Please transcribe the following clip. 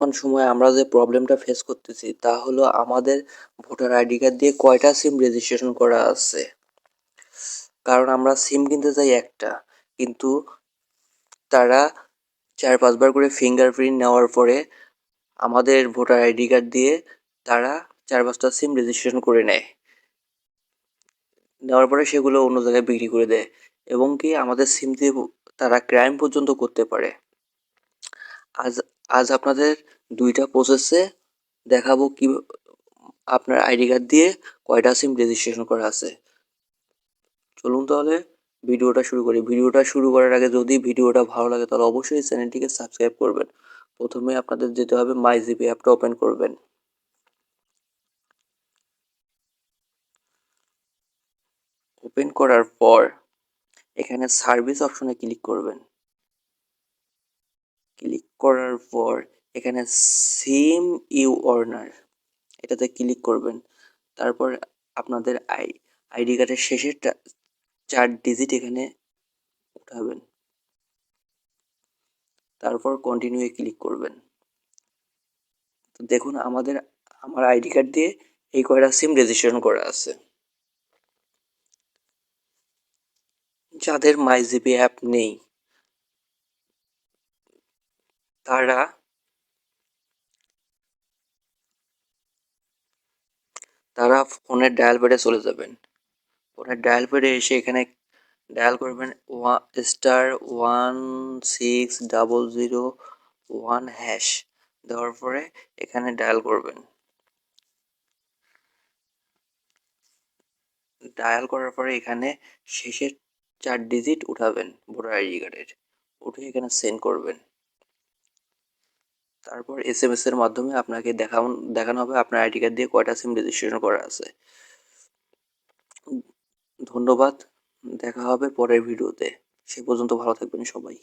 বর্তমান সময়ে আমরা যে প্রবলেমটা ফেস করতেছি তা হলো আমাদের ভোটার আইডি কার্ড দিয়ে কয়টা সিম রেজিস্ট্রেশন করা আছে। কারণ আমরা সিম কিনতে চাই একটা, কিন্তু তারা 4-5 বার করে ফিঙ্গারপ্রিন্ট নেওয়ার পরে আমাদের ভোটার আইডি কার্ড দিয়ে তারা 4-5টা সিম রেজিস্ট্রেশন করে নেয়। নেওয়ার পরে সেগুলো অন্য জায়গায় বিক্রি করে দেয় এবং কি আমাদের সিম দিয়ে তারা ক্রাইম পর্যন্ত করতে পারে। আজ আজ আপনাদের 2টা প্রসেসে দেখাবো কি আপনার আইডি কার্ড দিয়ে কয়টা সিম রেজিস্ট্রেশন করা আছে। চলুন তাহলে ভিডিওটা শুরু করি। ভিডিওটা শুরু করার আগে যদি ভিডিওটা ভালো লাগে তাহলে অবশ্যই চ্যানেলটিকে সাবস্ক্রাইব করবেন। প্রথমে আপনাদের যেতে হবে মাই জিপি অ্যাপটা ওপেন করবেন। ওপেন করার পর এখানে সার্ভিস অপশনে ক্লিক করবেন। ক্লিক করার পর এখানে সিম ইউ অর্নার এটাতে ক্লিক করবেন। তারপর আপনাদের আইডি কার্ডের শেষের 4 ডিজিট এখানে উঠাবেন। তারপর কন্টিনিউ এ ক্লিক করবেন। তো দেখুন আমার আইডি কার্ড দিয়ে এই কয়টা সিম রেজিস্ট্রেশন করা আছে। যাদের মাই জিপি অ্যাপ নেই তারা ফোনের ডায়াল প্যাডে চলে যাবেন। ফোনের ডায়াল প্যাডে এসে এখানে ডায়াল করবেন *16001#। দেওয়ার পরে এখানে ডায়াল করবেন। ডায়াল করার পরে এখানে শেষের 4 ডিজিট উঠাবেন ভোটার আইডি কার্ডের, উঠে এখানে সেন্ড করবেন। তারপর এসএমএস এর মাধ্যমে আপনাকে দেখানো হবে আপনার আইডি কার্ড দিয়ে কয়টা সিম রেজিস্ট্রেশন করা আছে। ধন্যবাদ, দেখা হবে পরের ভিডিওতে। সে পর্যন্ত ভালো থাকবেন সবাই।